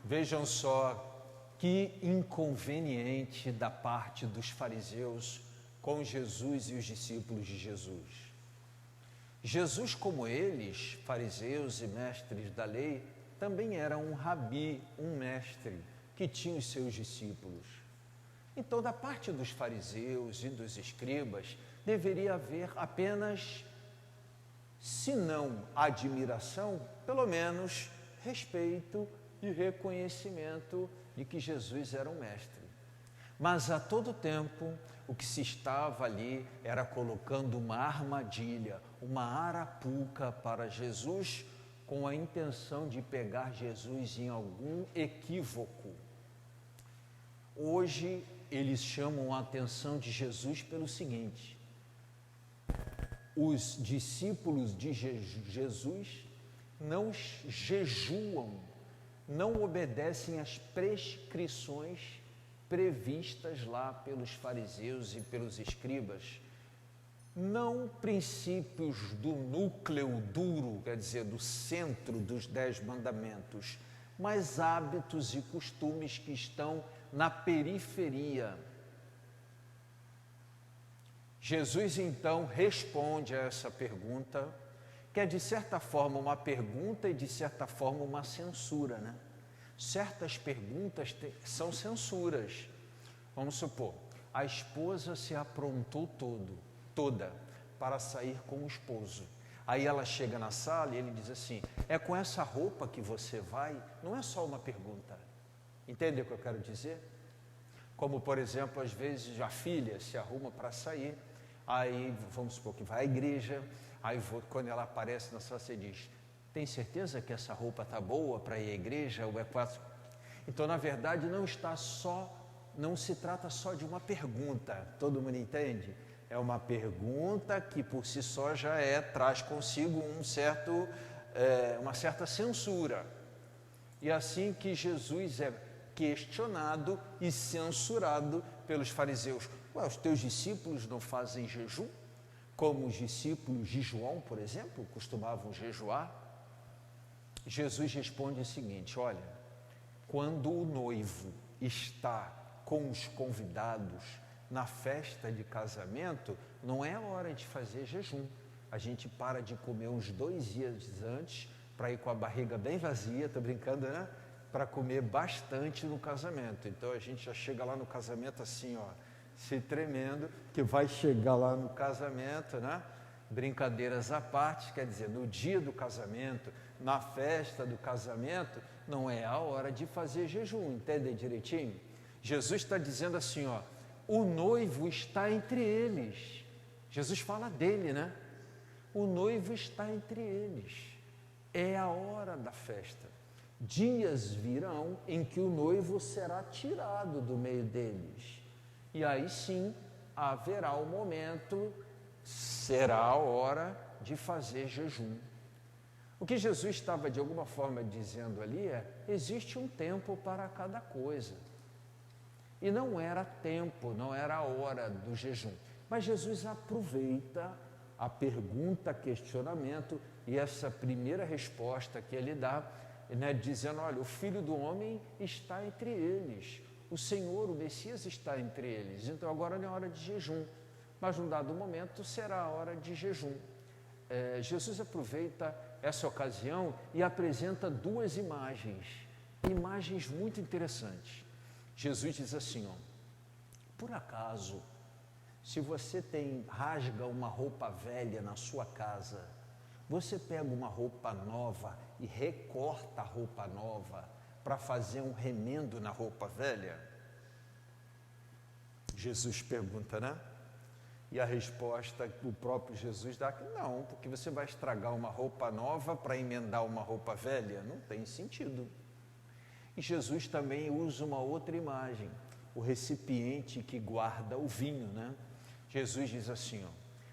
Vejam só que inconveniente da parte dos fariseus com Jesus e os discípulos de Jesus. Jesus, como eles, fariseus e mestres da lei, também era um rabi, um mestre, que tinha os seus discípulos. Então, da parte dos fariseus e dos escribas, deveria haver apenas, se não admiração, pelo menos respeito e reconhecimento de que Jesus era um mestre. Mas a todo tempo, o que se estava ali era colocando uma armadilha, uma arapuca para Jesus, com a intenção de pegar Jesus em algum equívoco. Hoje, eles chamam a atenção de Jesus pelo seguinte: os discípulos de Jesus não jejuam, não obedecem às prescrições previstas lá pelos fariseus e pelos escribas, não princípios do núcleo duro, quer dizer, do centro dos 10 mandamentos, mas hábitos e costumes que estão na periferia. Jesus então responde a essa pergunta, que é de certa forma uma pergunta e de certa forma uma censura, né? Certas perguntas são censuras. Vamos supor, a esposa se aprontou toda para sair com o esposo. Aí ela chega na sala e ele diz assim: é com essa roupa que você vai? Não é só uma pergunta. Entende o que eu quero dizer? Como, por exemplo, às vezes a filha se arruma para sair, aí vamos supor que vai à igreja, aí quando ela aparece na sala você diz: tem certeza que essa roupa está boa para ir à igreja? Ou é quase... Então, na verdade, não se trata só de uma pergunta, todo mundo entende? É uma pergunta que por si só já traz consigo uma certa censura. E assim que Jesus é questionado e censurado pelos fariseus. Ué, os teus discípulos não fazem jejum? Como os discípulos de João, por exemplo, costumavam jejuar? Jesus responde o seguinte: olha, quando o noivo está com os convidados na festa de casamento, não é hora de fazer jejum. A gente para de comer uns 2 dias antes, para ir com a barriga bem vazia, estou brincando, né? Para comer bastante no casamento. Então a gente já chega lá no casamento assim, ó, se tremendo, que vai chegar lá no casamento, né? Brincadeiras à parte, quer dizer, no dia do casamento, na festa do casamento, não é a hora de fazer jejum, entendem direitinho? Jesus está dizendo assim, ó, o noivo está entre eles. Jesus fala dele, né? O noivo está entre eles. É a hora da festa. Dias virão em que o noivo será tirado do meio deles. E aí sim, haverá o momento, será a hora de fazer jejum. O que Jesus estava de alguma forma dizendo ali é: existe um tempo para cada coisa. E não era tempo, não era a hora do jejum. Mas Jesus aproveita a pergunta, questionamento e essa primeira resposta que ele dá, né, dizendo: olha, o Filho do Homem está entre eles. O Senhor, o Messias está entre eles. Então agora não é hora de jejum. Mas num dado momento será a hora de jejum. Jesus aproveita essa ocasião e apresenta 2 imagens muito interessantes. Jesus diz assim, ó: por acaso, se você rasga uma roupa velha na sua casa, você pega uma roupa nova e recorta a roupa nova para fazer um remendo na roupa velha? Jesus pergunta, né? E a resposta o próprio Jesus dá que não, porque você vai estragar uma roupa nova para emendar uma roupa velha? Não tem sentido. E Jesus também usa uma outra imagem, o recipiente que guarda o vinho, né? Jesus diz assim, ó: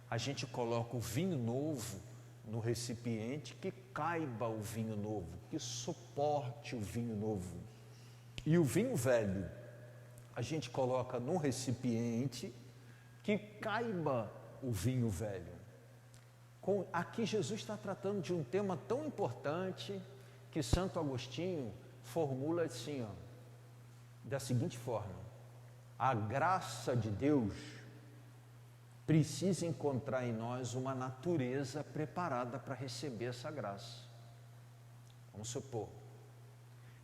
a gente coloca o vinho novo no recipiente que caiba o vinho novo, que suporte o vinho novo. E o vinho velho, a gente coloca num recipiente que caiba o vinho velho. Aqui Jesus está tratando de um tema tão importante que Santo Agostinho formula assim, ó, da seguinte forma: a graça de Deus precisa encontrar em nós uma natureza preparada para receber essa graça. Vamos supor,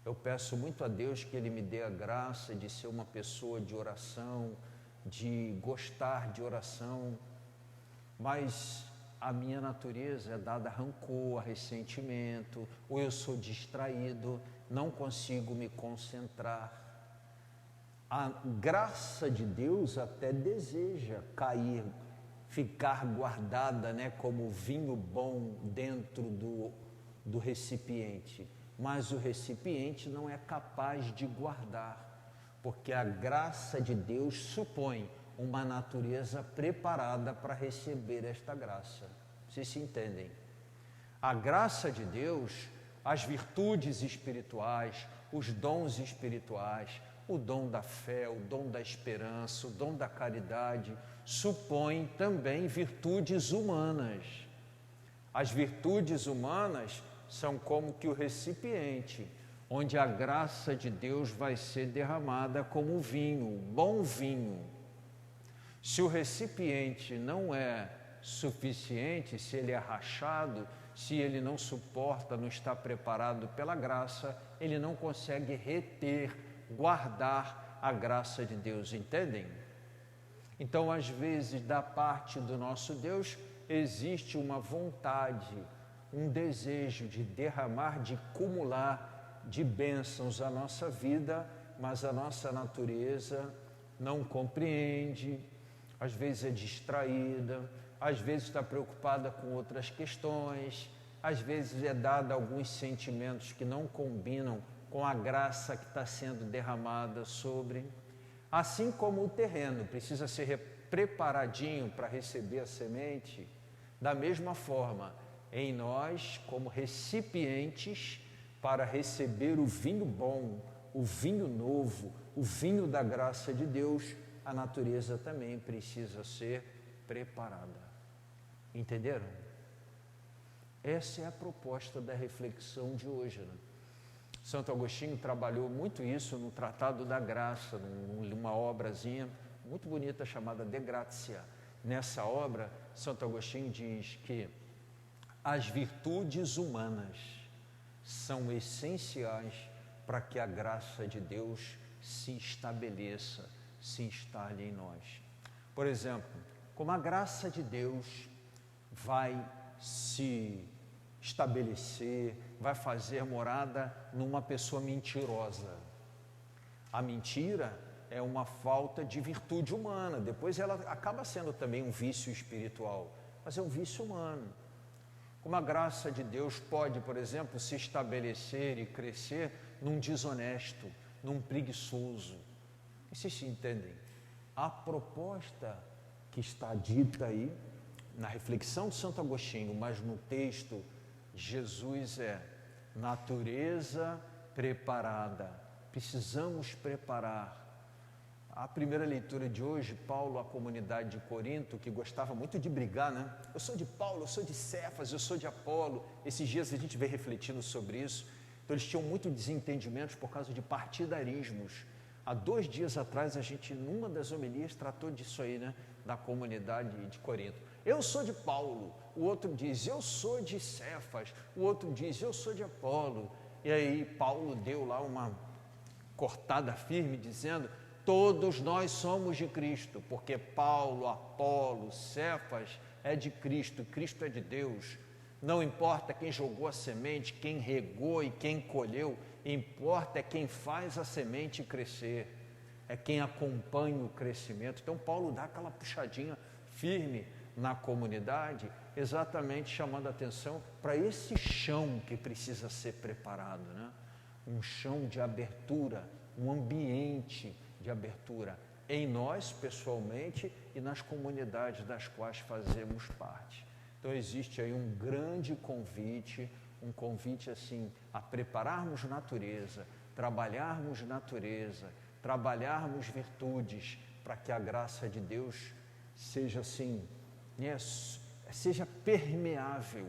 eu peço muito a Deus que Ele me dê a graça de ser uma pessoa de oração, de gostar de oração, mas a minha natureza é dada a rancor, a ressentimento, ou eu sou distraído, não consigo me concentrar. A graça de Deus até deseja cair, ficar guardada, né, como vinho bom dentro do recipiente, mas o recipiente não é capaz de guardar, porque a graça de Deus supõe uma natureza preparada para receber esta graça. Vocês se entendem? A graça de Deus, as virtudes espirituais, os dons espirituais, o dom da fé, o dom da esperança, o dom da caridade, supõem também virtudes humanas. As virtudes humanas são como que o recipiente, onde a graça de Deus vai ser derramada como vinho, bom vinho. Se o recipiente não é suficiente, se ele é rachado, se ele não suporta, não está preparado pela graça, ele não consegue reter, guardar a graça de Deus, entendem? Então, às vezes, da parte do nosso Deus, existe uma vontade, um desejo de derramar, de acumular de bênçãos a nossa vida, mas a nossa natureza não compreende, às vezes é distraída, às vezes está preocupada com outras questões, às vezes é dada alguns sentimentos que não combinam com a graça que está sendo derramada sobre. Assim como o terreno precisa ser preparadinho para receber a semente, da mesma forma, em nós, como recipientes para receber o vinho bom, o vinho novo, o vinho da graça de Deus, a natureza também precisa ser preparada. Entenderam? Essa é a proposta da reflexão de hoje, né? Santo Agostinho trabalhou muito isso no Tratado da Graça, numa obrazinha muito bonita chamada De Gratia. Nessa obra, Santo Agostinho diz que as virtudes humanas são essenciais para que a graça de Deus se estabeleça, se instale em nós. Por exemplo, como a graça de Deus vai se estabelecer, vai fazer morada numa pessoa mentirosa. A mentira é uma falta de virtude humana, depois ela acaba sendo também um vício espiritual, mas é um vício humano. Como a graça de Deus pode, por exemplo, se estabelecer e crescer num desonesto, num preguiçoso. E vocês se entendem? A proposta que está dita aí, na reflexão de Santo Agostinho, mas no texto, Jesus é natureza preparada. Precisamos preparar. A primeira leitura de hoje, Paulo, à comunidade de Corinto, que gostava muito de brigar, né? Eu sou de Paulo, eu sou de Cefas, eu sou de Apolo. Esses dias a gente vem refletindo sobre isso. Então eles tinham muito desentendimentos por causa de partidarismos. Há 2 dias atrás a gente, numa das homilias, tratou disso aí, né? Da comunidade de Corinto. Eu sou de Paulo, o outro diz, eu sou de Cefas, o outro diz, eu sou de Apolo. E aí Paulo deu lá uma cortada firme, dizendo, todos nós somos de Cristo, porque Paulo, Apolo, Cefas é de Cristo, Cristo é de Deus. Não importa quem jogou a semente, quem regou e quem colheu, importa é quem faz a semente crescer, é quem acompanha o crescimento. Então Paulo dá aquela puxadinha firme na comunidade, exatamente chamando a atenção para esse chão que precisa ser preparado, né? Um chão de abertura, um ambiente de abertura em nós pessoalmente e nas comunidades das quais fazemos parte. Então existe aí um grande convite, um convite assim a prepararmos natureza, trabalharmos virtudes para que a graça de Deus seja assim, seja permeável,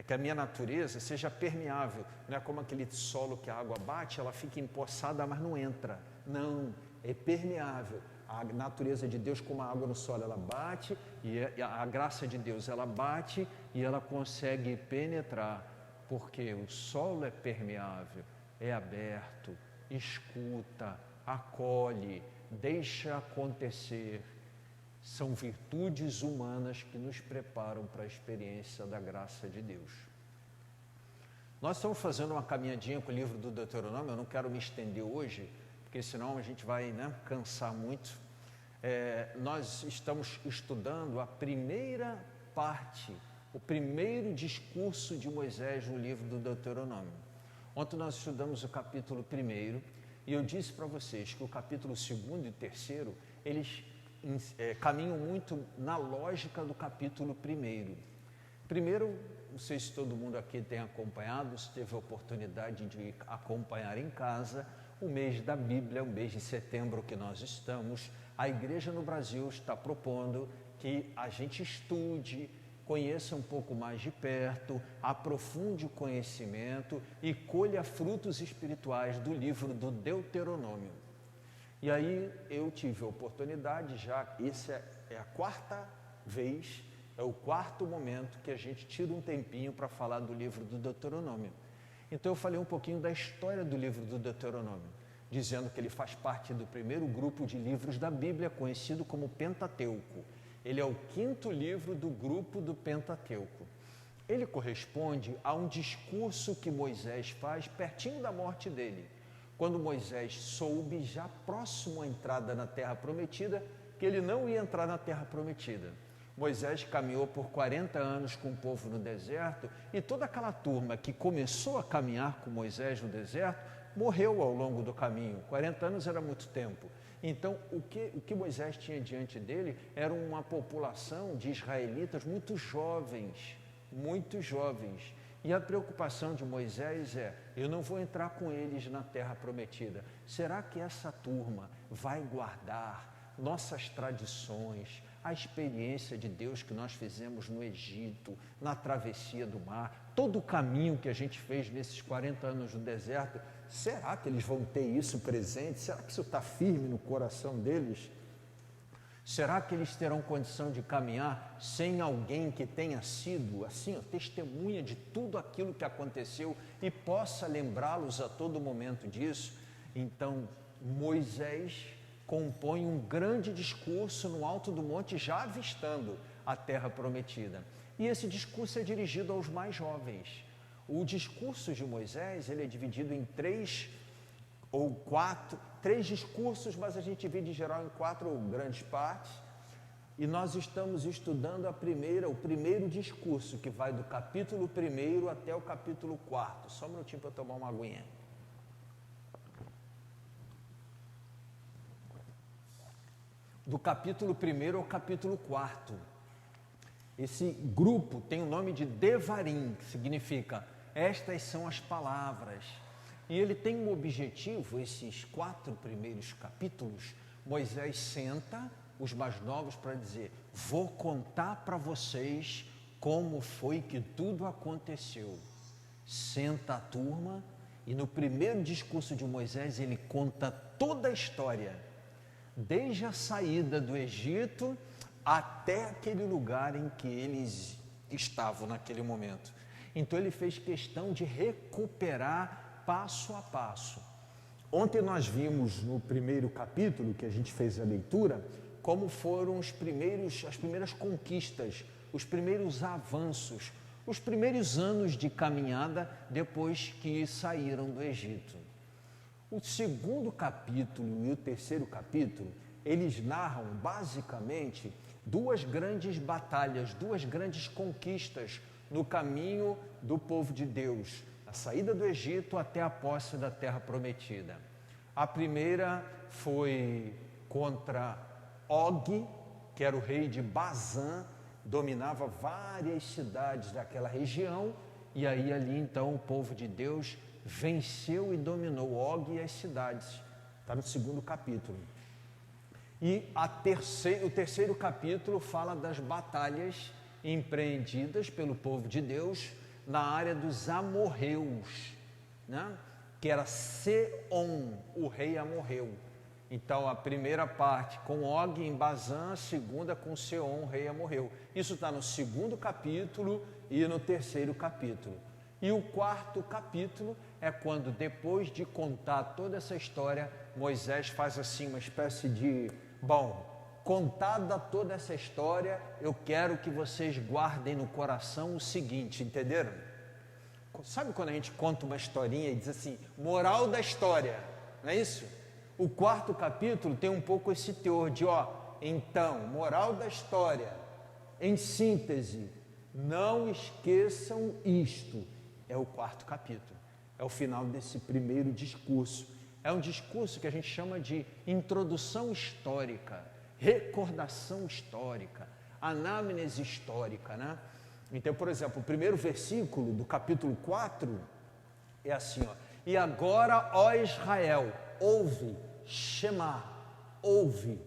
É que a minha natureza seja permeável. Não é como aquele solo que a água bate, ela fica empoçada, mas não entra. Não, é permeável. A natureza de Deus, como a água no solo, ela bate, e a graça de Deus, ela bate e ela consegue penetrar, porque o solo é permeável, é aberto, escuta, acolhe, deixa acontecer. São virtudes humanas que nos preparam para a experiência da graça de Deus. Nós estamos fazendo uma caminhadinha com o livro do Deuteronômio, eu não quero me estender hoje, porque senão a gente vai cansar muito. Nós estamos estudando a primeira parte, o primeiro discurso de Moisés no livro do Deuteronômio. Ontem nós estudamos o capítulo 1 e eu disse para vocês que o capítulo 2 e 3, eles caminham muito na lógica do capítulo 1. Primeiro, não sei se todo mundo aqui tem acompanhado, se teve a oportunidade de acompanhar em casa, o mês da Bíblia, o mês de setembro que nós estamos, a igreja no Brasil está propondo que a gente estude, conheça um pouco mais de perto, aprofunde o conhecimento e colha frutos espirituais do livro do Deuteronômio. E aí eu tive a oportunidade, essa é a quarta vez, é o quarto momento que a gente tira um tempinho para falar do livro do Deuteronômio. Então eu falei um pouquinho da história do livro do Deuteronômio, dizendo que ele faz parte do primeiro grupo de livros da Bíblia, conhecido como Pentateuco. Ele é o 5º livro do grupo do Pentateuco. Ele corresponde a um discurso que Moisés faz pertinho da morte dele, quando Moisés soube, já próximo à entrada na Terra Prometida, que ele não ia entrar na Terra Prometida. Moisés caminhou por 40 anos com o povo no deserto e toda aquela turma que começou a caminhar com Moisés no deserto morreu ao longo do caminho. 40 anos era muito tempo. Então, o que Moisés tinha diante dele era uma população de israelitas muito jovens, muito jovens. E a preocupação de Moisés eu não vou entrar com eles na Terra Prometida. Será que essa turma vai guardar nossas tradições, a experiência de Deus que nós fizemos no Egito, na travessia do mar, todo o caminho que a gente fez nesses 40 anos no deserto? Será que eles vão ter isso presente? Será que isso está firme no coração deles? Será que eles terão condição de caminhar sem alguém que tenha sido, assim, testemunha de tudo aquilo que aconteceu e possa lembrá-los a todo momento disso? Então, Moisés compõe um grande discurso no alto do monte, já avistando a Terra Prometida. E esse discurso é dirigido aos mais jovens. O discurso de Moisés, ele é dividido em 3 discursos, mas a gente divide em geral em 4 grandes partes, e nós estamos estudando o primeiro discurso, que vai do capítulo 1 até o capítulo 4. Só um minutinho para eu tomar uma aguinha. Do capítulo 1 ao capítulo 4. Esse grupo tem o nome de Devarim, que significa estas são as palavras. E ele tem um objetivo, esses 4 primeiros capítulos. Moisés senta os mais novos para dizer: vou contar para vocês como foi que tudo aconteceu. Senta a turma e no primeiro discurso de Moisés ele conta toda a história, desde a saída do Egito até aquele lugar em que eles estavam naquele momento. Então ele fez questão de recuperar passo a passo. Ontem nós vimos no primeiro capítulo, que a gente fez a leitura, como foram as primeiras conquistas, os primeiros avanços, os primeiros anos de caminhada depois que saíram do Egito. O segundo capítulo e o terceiro capítulo, eles narram basicamente 2 grandes batalhas, 2 grandes conquistas no caminho do povo de Deus, a saída do Egito até a posse da Terra Prometida. A primeira foi contra Og, que era o rei de Bazã, dominava várias cidades daquela região, e aí ali então o povo de Deus venceu e dominou Og e as cidades. Está no segundo capítulo. E o terceiro capítulo fala das batalhas empreendidas pelo povo de Deus na área dos amorreus, né? Que era Seom, o rei amorreu. Então, a primeira parte com Og em Bazã, a segunda com Seom, o rei amorreu. Isso está no 2º capítulo e no 3º capítulo. E o 4º capítulo é quando, depois de contar toda essa história, Moisés faz assim uma espécie de... Bom, contada toda essa história, eu quero que vocês guardem no coração o seguinte, entenderam? Sabe quando a gente conta uma historinha e diz assim, moral da história, não é isso? O 4º capítulo tem um pouco esse teor de, então, moral da história, em síntese, não esqueçam isto. É o 4º capítulo, é o final desse primeiro discurso. É um discurso que a gente chama de introdução histórica, recordação histórica, anamnese histórica, né? Então, por exemplo, o primeiro versículo do capítulo 4 é assim, e agora, ó Israel, ouve, Shema, ouve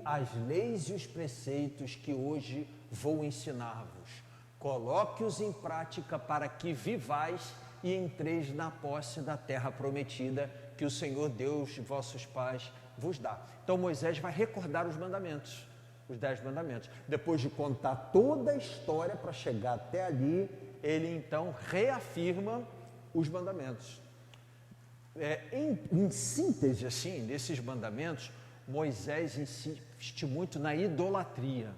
as leis e os preceitos que hoje vou ensinar-vos. Coloque-os em prática para que vivais e entreis na posse da terra prometida que o Senhor Deus de vossos pais vos dá. Então Moisés vai recordar os mandamentos, os 10 mandamentos. Depois de contar toda a história para chegar até ali, ele então reafirma os mandamentos. Em síntese, assim, desses mandamentos, Moisés insiste muito na idolatria,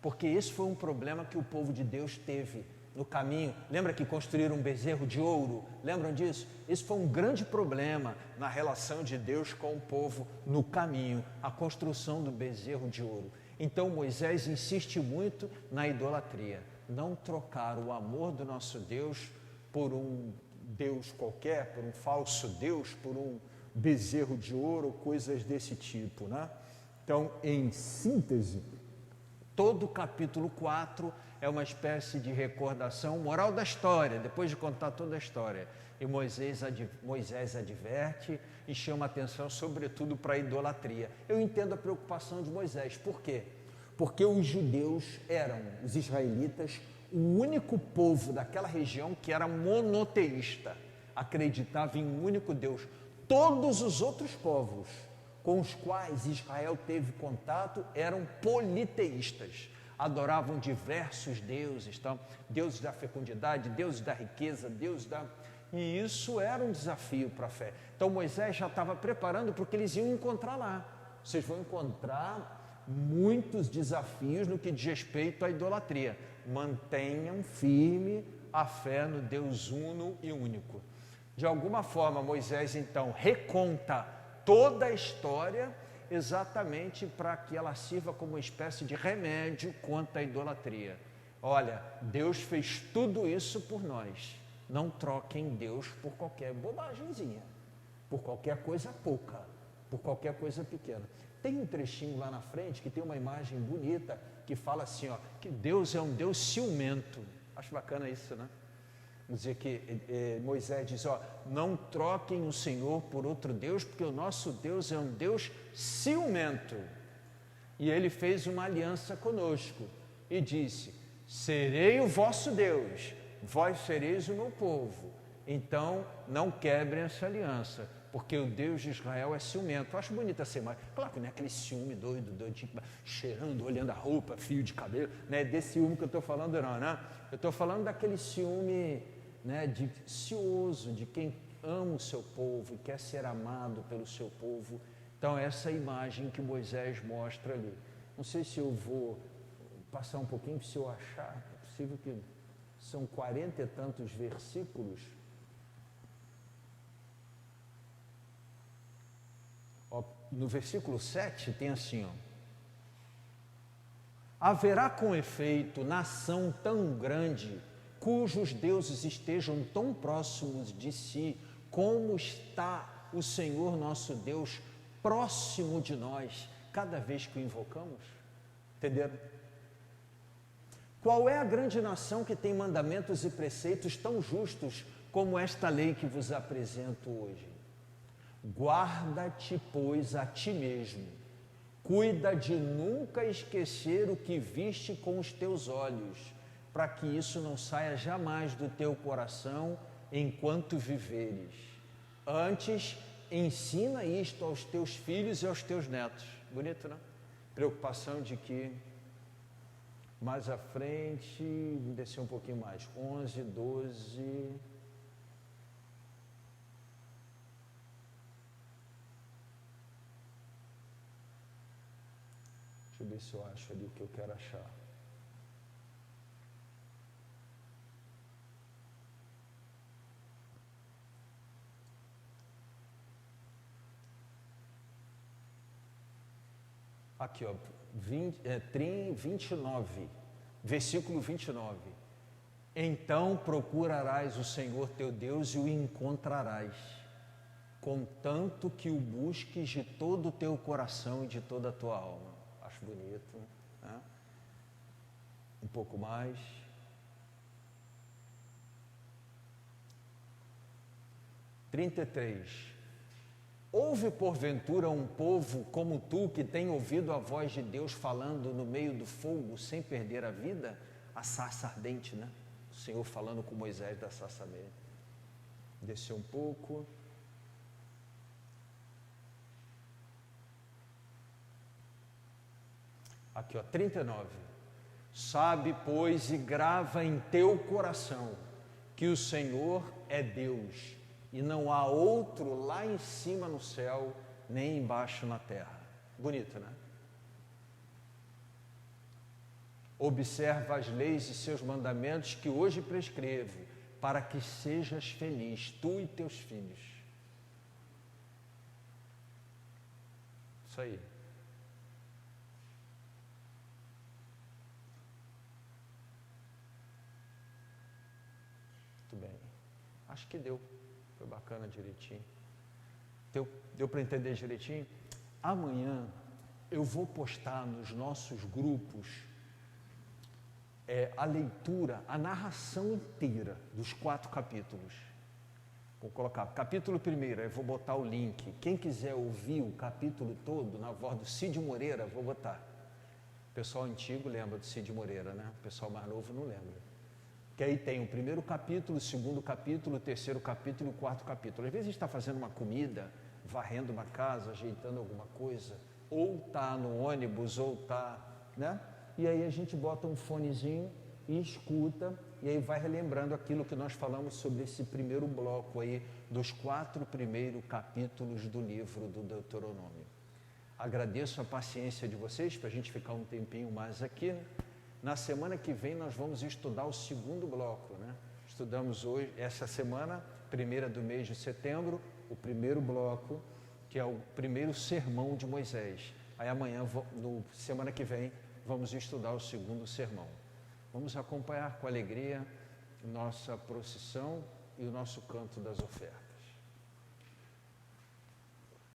porque esse foi um problema que o povo de Deus teve no caminho. Lembra que construíram um bezerro de ouro? Lembram disso? Esse foi um grande problema na relação de Deus com o povo no caminho, a construção do bezerro de ouro. Então Moisés insiste muito na idolatria, não trocar o amor do nosso Deus por um Deus qualquer, por um falso Deus, por um bezerro de ouro, coisas desse tipo, né? Então, em síntese, todo o capítulo 4 é uma espécie de recordação, moral da história, depois de contar toda a história. E Moisés adverte e chama atenção, sobretudo, para a idolatria. Eu entendo a preocupação de Moisés. Por quê? Porque os judeus eram, os israelitas, o único povo daquela região que era monoteísta, acreditava em um único Deus. Todos os outros povos com os quais Israel teve contato eram politeístas, adoravam diversos deuses, deuses da fecundidade, deuses da riqueza, E isso era um desafio para a fé. Então Moisés já estava preparando para o que eles iam encontrar lá. Vocês vão encontrar muitos desafios no que diz respeito à idolatria. Mantenham firme a fé no Deus uno e único. De alguma forma, Moisés então reconta toda a história exatamente para que ela sirva como uma espécie de remédio contra a idolatria. Olha, Deus fez tudo isso por nós. Não troquem Deus por qualquer bobagemzinha, por qualquer coisa pouca, por qualquer coisa pequena. Tem um trechinho lá na frente que tem uma imagem bonita que fala assim, que Deus é um Deus ciumento. Acho bacana isso, né? Vamos dizer que Moisés diz, não troquem o Senhor por outro Deus, porque o nosso Deus é um Deus ciumento. E ele fez uma aliança conosco e disse, serei o vosso Deus, vós sereis o meu povo. Então, não quebrem essa aliança, porque o Deus de Israel é ciumento. Eu acho bonita essa imagem. Claro que não é aquele ciúme doido, tipo, cheirando, olhando a roupa, fio de cabelo, não é desse ciúme que eu estou falando não, né? Eu estou falando daquele ciúme, né, de cioso, de quem ama o seu povo e quer ser amado pelo seu povo. Então, essa imagem que Moisés mostra ali. Não sei se eu vou passar um pouquinho, se eu achar, é possível que são 40 e tantos versículos. No versículo 7 tem assim, haverá com efeito nação tão grande, cujos deuses estejam tão próximos de si, como está o Senhor nosso Deus próximo de nós, cada vez que o invocamos? Entenderam? Qual é a grande nação que tem mandamentos e preceitos tão justos como esta lei que vos apresento hoje? Guarda-te, pois, a ti mesmo, cuida de nunca esquecer o que viste com os teus olhos, para que isso não saia jamais do teu coração enquanto viveres. Antes, ensina isto aos teus filhos e aos teus netos. Bonito, né? Preocupação de que mais à frente, descer um pouquinho mais, 11, 12... Deixa eu ver se eu acho ali o que eu quero achar. Aqui, ó, 29, versículo 29. Então procurarás o Senhor teu Deus e o encontrarás, contanto que o busques de todo o teu coração e de toda a tua alma. Acho bonito, né? Um pouco mais. 33. Houve porventura um povo como tu que tem ouvido a voz de Deus falando no meio do fogo sem perder a vida? A sarça ardente, né? O Senhor falando com Moisés da sarça ardente. Desceu um pouco. Aqui, ó, 39. Sabe, pois, e grava em teu coração que o Senhor é Deus, e não há outro lá em cima no céu, nem embaixo na terra. Bonito, né? Observa as leis e seus mandamentos que hoje prescrevo, para que sejas feliz, tu e teus filhos. Isso aí. Muito bem. Acho que deu. Foi bacana direitinho. Deu para entender direitinho? Amanhã eu vou postar nos nossos grupos a leitura, a narração inteira dos 4 capítulos. Vou colocar capítulo 1, eu vou botar o link. Quem quiser ouvir o capítulo todo, na voz do Cid Moreira, vou botar. O pessoal antigo lembra do Cid Moreira, né? O pessoal mais novo não lembra. Que aí tem o 1º capítulo, o 2º capítulo, o 3º capítulo e o 4º capítulo. Às vezes a gente está fazendo uma comida, varrendo uma casa, ajeitando alguma coisa, ou está no ônibus, ou está, né? E aí a gente bota um fonezinho e escuta, e aí vai relembrando aquilo que nós falamos sobre esse primeiro bloco aí, dos 4 primeiros capítulos do livro do Deuteronômio. Agradeço a paciência de vocês, para a gente ficar um tempinho mais aqui, né? Na semana que vem nós vamos estudar o 2º bloco, né? Estudamos hoje, essa semana, 1ª do mês de setembro, o 1º bloco, que é o primeiro sermão de Moisés. Aí amanhã, semana que vem, vamos estudar o 2º sermão. Vamos acompanhar com alegria nossa procissão e o nosso canto das ofertas.